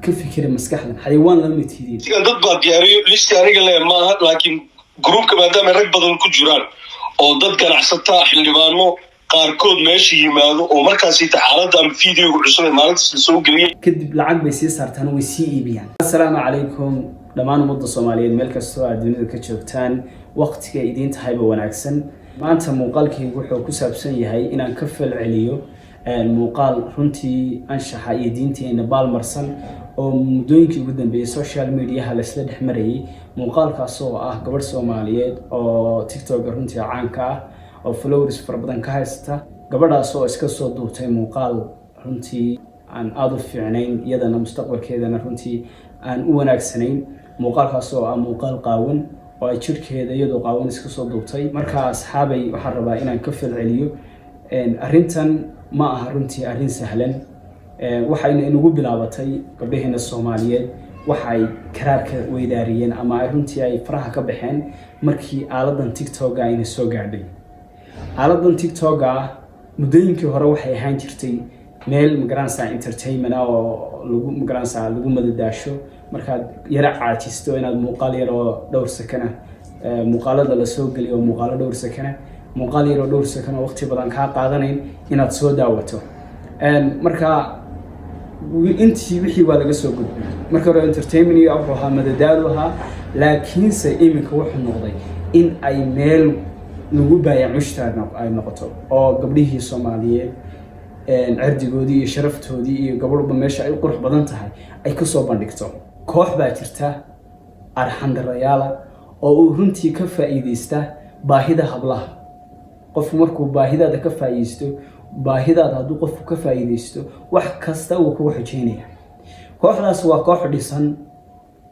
ka fikira maskaxdan xayawaan lama tiidin sigan dad baa diyaariyo listi aniga le maaha laakiin groupka maadaama rag badan ku jiraan oo dad ganacsata xildhibaano qaarkood meesha yimaado oo markaas inta xaaladda ama fiidiyoga cusub ee maalintaas la soo geliyay kadib lacag bay sii saartaan way sii iibiyaan. Assalaamu calaykum dhammaan ummadda Soomaaliyeed meel kastoo aad dunida ka joogtaan waqtiga idin tahayba wanaagsan. maanta muuqaalkaygu wuxuu ku saabsan yahay inaan ka falceliyo muuqaal runtii anshaxa iyo diinteena baalmarsan oo muddooyinkii ugu dambeeyay social media la isla dhex marayay. muuqaalkaas oo ah gabadh Soomaaliyeed oo TikTok runtii caanka ah oo followers fara badan ka haysta. gabadhaas oo iska soo duubtay muuqaal runtii aan aad u fiicnayn iyadana mustaqbalkeedana runtii aan u wanaagsanayn. muuqaalkaas oo ah muuqaal qaawan oo ay jirkeeda iyadoo qaawan iska soo duubtay. marka asxaabay waxaan rabaa inaan ka falceliyo arrintan ma aha runtii arrin sahlan. waxayna inagu bilaabatay gabdhaheena Soomaaliyeed waxay karaarka weydaariyeen ama runtii ay faraha ka baxeen markii aaladan TikTok ayna soo gaadhay. aaladan TikTok muddooyinkii hore waxay ahaan jirtay meel magaranaysa entertainment oo lagu magaranaysa lagu madadaasho markaad yara caajisto inaad muuqaal yar oo dhowr sakana muuqaalada la soo geliyo muuqaalo dhowr sakana muuqaal yar oo dhowr sakana waqti badan ka qaadanayn inaad soo daawato. marka intii wixii waa laga soo gudbay. marka hore entertainment iyo ahaa madadaalo ahaa laakiinse iminka wuxuu noqday in ay meel lagu baayac mushtaarna ay noqoto oo gabdhihii Soomaaliyeed cirdigoodii iyo sharaftoodii iyo gabadhba meesha ay qurux badan tahay ay ka soo bandhigto. koox baa jirta arxandarayaala oo uu runtii ka faa'iideysta baahida hablaha. qofku markuu baahidaada ka faa'iideysto baahidaada hadduu qofku ka faa'iideysto wax kasta uu kugu xijinaya. kooxdaas waa koox dhisan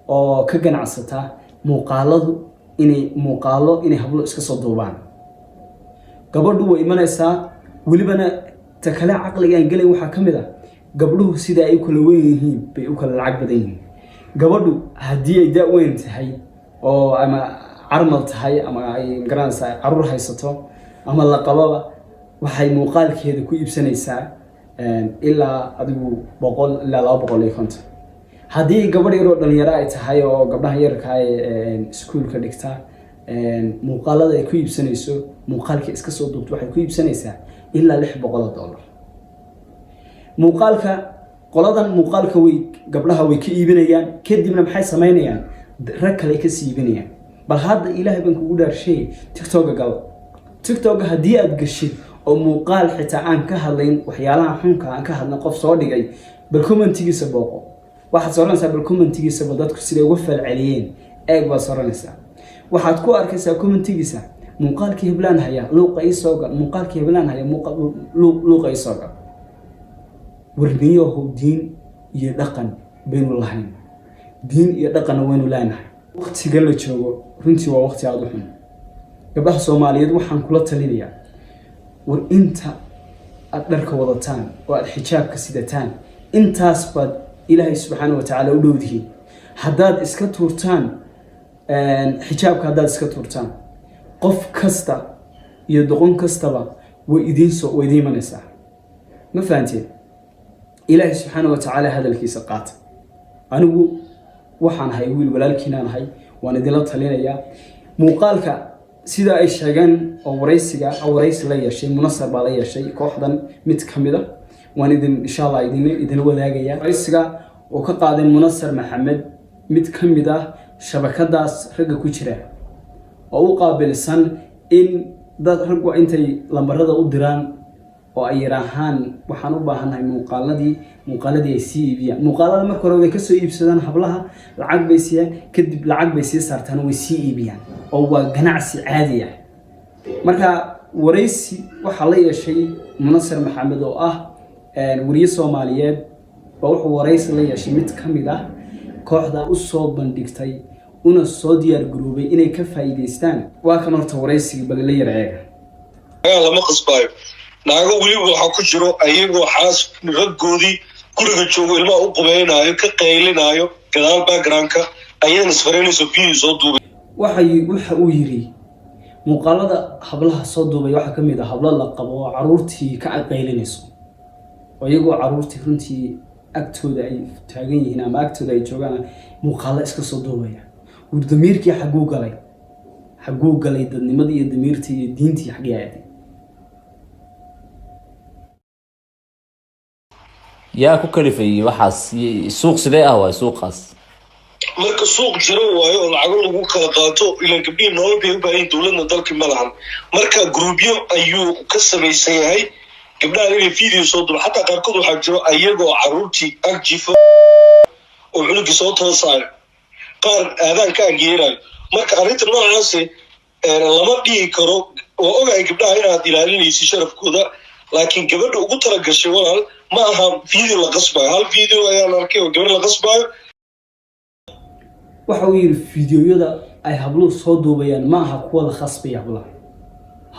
oo ka ganacsata muuqaalo inay hablo iska soo duubaan. gabadhu way imanaysaa welibana ta kale caqliga aan galay waxaa ka mid ah gabdhuhu sida ay kala weyn yihiin bay u kala lacag badan yihiin. gabadhu haddii ay da' weyn tahay oo ama carmal tahay ama ay garanaysaa caruur haysato ama la qababa waxay muuqaalkeeda ku iibsanaysaa ilaa adigu 100 ilaa 250. haddii gabadh yar oo dhalinyaro ay tahay oo gabdhaha yarka ay iskuulka dhigta muuqaalada ay ku iibsanayso muuqaalka iska soo duubto waxay ku iibsanaysaa ilaa $600. qoladan muuqaalka way gabdhaha way ka iibinayaan kadibna maxay sameynayaan rag kale ka siibinayaan. bal hadda ilaahay baan kugu dhaarshay TikTok haddii aad gashid oo muuqaal xitaa aan ka hadlayn waxyaalaha xunka aan ka hadlay qof soo dhigay bal commentigiisa booqo. waxaad sooranaysaa bal commentigiisa dadku siday uga falceliyeen eeg baad sooranaysaa. waxaad ku arkaysaa commentigiisa muuqaalkii heblaan haya luuqa ii soo gal muuqaalkii heblaan haya luuqa ii soo gal. warniyo diin iyo dhaqan baynu lahayn. diin iyo dhaqan waynu leenahay. waqtiga la joogo runtii waa waqti aad u xun. gabdhaha Soomaaliyeed waxaan kula talinayaa war inta aad dharka wadataan oo aad xijaabka sidataan intaas baad Ilaahay subxaanahu wa ta'aala u dhowdihiin. haddaad iska tuurtaan xijaabka haddaad iska tuurtaan qof kasta iyo doqon kastaba way idiin imanaysaa. ma fahanteen? Ilaahay subxaanahu wa ta'aala hadalkiisa qaata. anigu waxaan ahay wiil walaalkiinaan ahay waan idinla talinayaa. muuqaalka sida ay sheegeen oo waraysi la yeeshay Munasar baa la yeeshay kooxdan mid kamid ah waan insha Allah idin wadaagaya. waraysiga oo ka qaaday Munasar Maxamed mid kamid ah shabakadaas ragga ku jira oo u qaabilsan in dad raggu intay lambarada u diraan oo ay yiraahaan waxaan u baahanahay muuqaaladii ay sii iibiyaan. muuqaalada marka hore way ka soo iibsadaan hablaha lacag bay siiyaan kadib lacag bay sii saartaan way sii iibiyaan oo waa ganacsi caadi ah. marka waraysi waxa la yeeshay Munasar Maxamed oo ah wariye Soomaaliyeed oo wuxuu waraysi la yeeshay mid kamid ah kooxda u soo bandhigtay una soo diyaar garoobay inay ka faa'iideystaan. waa kan horta waraysiga bal la yar eega. lama qasbayo naago weliba waxaa ku jiro ayagoo xaas raggoodii guriga joogo ilmaha u qubeynaayo ka qaylinaayo gadaal backgroundka ayadana isfaranayso biyii soo duubay. waxa uu yiri muuqaalada hablaha soo duubay waxa ka mid ah hablo la qabo caruurtii ka qaylinayso oo iyagoo caruurtii runtii agtooda ay taagan yihiin ama agtooda ay joogaan muuqaalo iska soo duubaya. Damiirkii xaguu galay dadnimadii iyo damiirtii iyo diintii xaggee aaday. yaa ku kalifay waxaas suuq sidee ah waay suuqaas marka suuq jiro waayo oo lacag lagu kala qaato ila gabdhihi nolol bay u baahan dowladna dalka ma lahan marka groupyo ayuu ka samaysan yahay gabdhaha inay video soo duubo xataa qaarkood waxaa jiro ayagoo caruurtii agjifo oo cunugii soo toosaayo qaar aadaan ka agyeerayo marka arrinta noocaasi lama dhihi karo oo ogahay gabdhaha inaad ilaalinaysid sharafkooda laakiin gabadha ugu talagashay walaal ma aha video la qasbayo hal video ayaan arkay oo gabar la qasbayo. waxa uu yiri fiidiyoyada ay habluhu soo duubayaan ma aha kuwa la khasbaya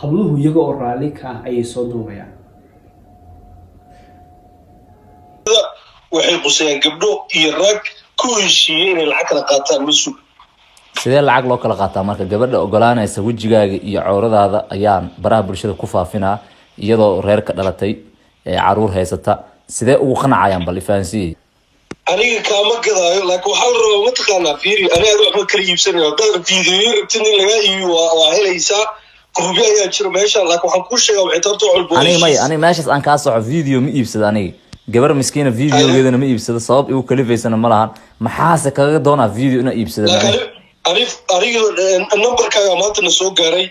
habluhu iyaga oo raali ka ah ayay soo duubayaan. waxay qusayaan gabdho iyo rag ku heshiiyey inay lacag kala qaataan masuul. sidee lacag loo kala qaataa marka gabadha ogolaanaysa wejigaaga iyo cawradaada ayaan baraha bulshada ku faafinaa iyadoo reerka dhalatay caruur haysata sidee ugu qanacayaan bal ifaansiye aniga kaama gadaayo laakiin waxaa la rabaa mataqaanaa fiiri aniga waxba kala iibsanayo haddaad fiidiyo rabtid in laga iibiyo waa helaysaa gurubyo ayaa jira meesha laakiin waxaan kuu sheegaa waxay tarto colbo aniga meeshaas aan kaa soco video ma iibsada aniga gabar miskiina videogeedana ma iibsada sabab igu kalifaysana ma lahan maxaase kaga doonaa video inaa iibsada aniga numberkaaga maanta na soo gaaray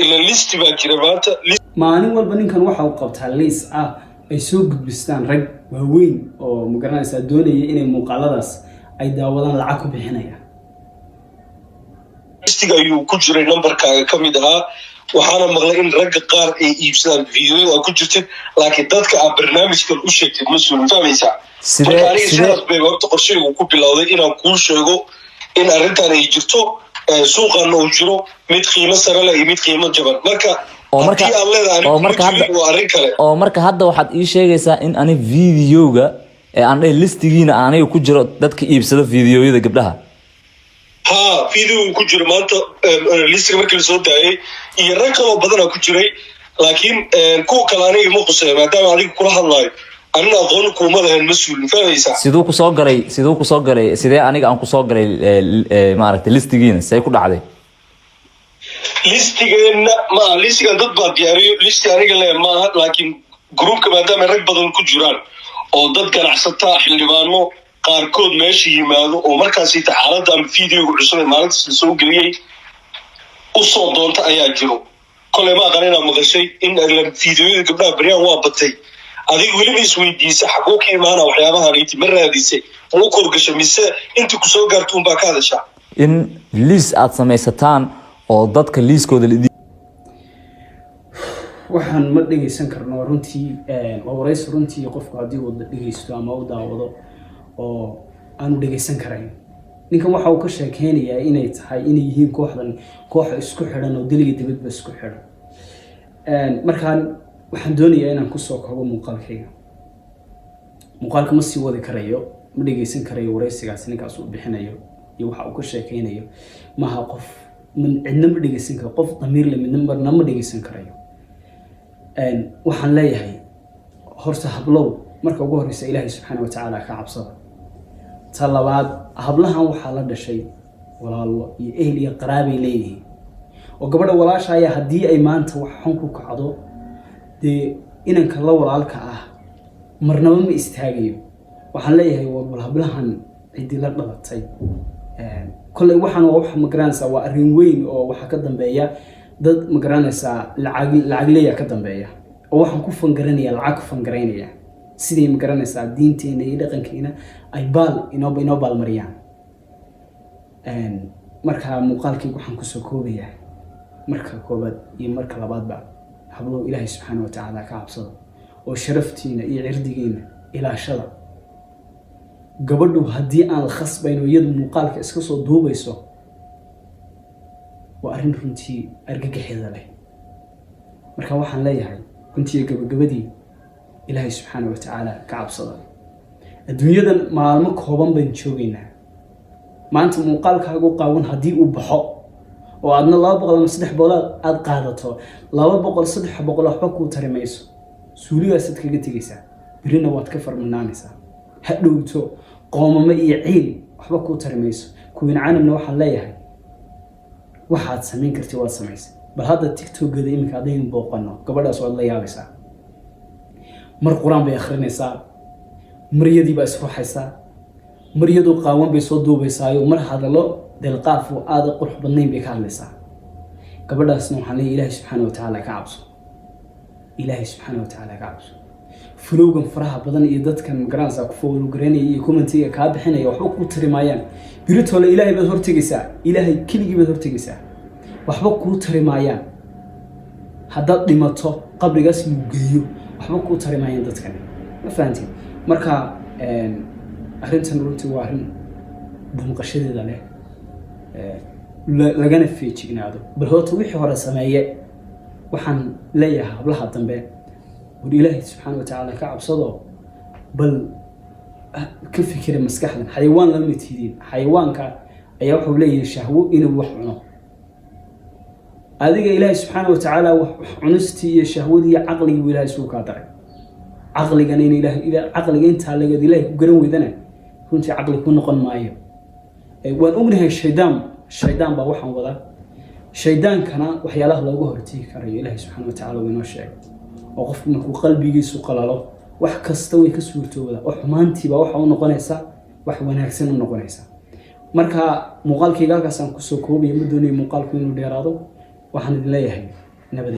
ila listi baa jira maanta maalin walba ninkan waxa uu qabtaa liis ah ay soo gudbistaan rag waaweyn oo magaranaysa doonaya inay muuqaaladaas ay daawadaan lacag ku bixinaya. listiga ayuu ku jiray numberkaaga ka mid ahaa waxaana maqlay in ragga qaar ay iibsadaan videoyada ku jirtid laakiin dadka aad barnaamijkan u sheegtid ma soo fahmaysaa. marka aniga sidaas bay horta qorshaygu ku bilowday inaan kuu sheego in arrintan ay jirto suuqana uu jiro mid qiimo sare leh iyo mid qiimo jaban marka oo marka hadda waxaad ii sheegaysaa in ani videoga aan dhahay listigiina aniga ku jiro dadka iibsado videoyada gabdhaha ha video ku jiro maanta listiga markii la soo daayay iyo rag kaloo badanaa ku jiray laakiin kuwa kale aniga ma quseeyo maadaama adiga kula hadlaayo anina aqoon kuuma lahayn mas-uul fahmaysaa. siduu kusoo galay sidee aniga aan kusoo galay maaragtay listigiina say ku dhacday listigeena listigan dad baa diyaariyo listi aniga le maaha laakiin groupka maadaama rag badan ku jiraan oo dad ganacsataa xildhibaano qaarkood meesha yimaado oo markaasi xaaladda ama videoga cusub ee maalintaas la soo geliyey usoo doonta ayaa jiro koley ma aqaan inaad maqashay in videoyada gabdhaha baryaan waa batay adiga weliba isweydiisa xaguu ka imaana waxyaabahan inti ma raadisay ma u korgasho mise inta kusoo gaarto unbaa ka hadashaa in liis aad samaysataan oo dadka liiskooda waxaan ma dhageysan karno runtii waa waraysi runtii qofku haddii uu dhageysto ama u daawado oo aanu dhageysan karayn ninkan waxa uu ka sheekeynayaa inay tahay inay yihiin koox isku xidhan oo daliga dibadba isku xidhan. markaan waxaan doonayaa inaan kusoo koobo muuqaalka ma sii wadi karayo ma dhageysan karayo waraysigaas ninkaas uu bixinayo iyo waxa uu ka sheekeynayo maaha qof cidna ma dhageysan karo qof damiir le midna ma dhageysan karayo. waxaan leeyahay horta hablow marka ugu horeysa ilaahay subxaana watacaala ka cabsada. ta labaad hablahan waxaa la dhashay walaalo iyo ehel iyo qaraabay leeyihiin oo gabadha walaasha ayaa haddii ay maanta wax xun ku kacdo dee inanka la walaalka ah marnaba ma istaagayo. waxaan leeyahay waa hablahan cidii la dhalatay kolley waxaan waa wax magaranaysaa waa arrin weyn oo waxa ka dambeeya dad magaranaysaa lacagleeya ka dambeeya oo waxaan ku fangaranaya lacag ku fangaraynaya sidii magaranaysaa diinteena iyo dhaqankeena ay inoo baalmariyaan. marka muuqaalkayga waxaan kusoo koobayaa marka koobaad iyo marka labaadba hablow ilaahay subxaana watacaala ka cabsada oo sharaftiina iyo cirdigiina ilaashada. gabadhu haddii aan la khasbayno iyadu muuqaalka iska soo duubayso waa arrin runtii argagaxeeda leh. marka waxaan leeyahay runtii gabagabadii ilaahay subxaana watacaala ka cabsada. adduunyadan maalmo kooban baan joogaynaa maanta muuqaalkaagu qaawan haddii uu baxo oo aadna 200 ama 300 aad qaadato 200 300 waxba kuu tari mayso suuligaasaad kaga tegaysaa birina waad ka farmanaanaysaa ha dhowto qoomamo iyo ciil waxba kuu tari mayso kuwiin canabna waxaan leeyahay waxaad samayn kartid waad samaysay bal hadda tiktokada iminka haddaynu booqano gabadhaas waad la yaabaysaa mar quraan bay akhrinaysaa maryadii baa isruuxaysaa maryadu qaawan bay soo duubaysaayo mar hadallo delqaaf oo aad u qurux badnayn bay ka hadlaysaa gabadhaasna waxaan leeyahay ilaahay subxaana watacaala ka cabso ilaahay subxaana watacaala ka cabso fulowgan faraha badan iyo dadkan garanaysaa ku foolgareynaya iyo commentiga kaa bixinaya waxba kuu tari maayaan biritoola ilaahay baad hortegaysaa ilaahay keligii baad hortegaysaa waxba kuu tari maayaan haddaad dhimato qabrigaas lagu geeyo waxba kuu tari maayaan dadkani ma fahantiin marka arrintan runtii waa arrin damqashadeeda leh lagana feejignaado bal horta wixii hore sameeye waxaan leeyahay hablaha dambe war ilaahay subxaana watacaala ka cabsado bal ka fikira maskaxdan xayawaan lama tiidin xayawaanka ayaa wuxuu leeyahay shahwo inuu wax cuno adiga ilaahay subxaana watacaala wax cunistii iyo shahwadii iyo caqligii ilaahay suu kaa daray caqligana in caqliga intaa lagad ilaahay ku garan weydana runtii caqli ku noqon maayo waan ognahay shaydaan baa waxaan wadaa shaydaankana waxyaalaha looga hortegi karayo ilaahay subxaana watacaala uu inoo sheegay oo qofku markuu qalbigiisu qalalo wax kasta way ka suurtoobada oo xumaantiiba waxa u noqonaysa wax wanaagsan u noqonaysa marka muuqaalkayga halkaasaan kusoo koobaya ma doonayo muuqaalku inuu dheeraado waxaan idin leeyahay nabad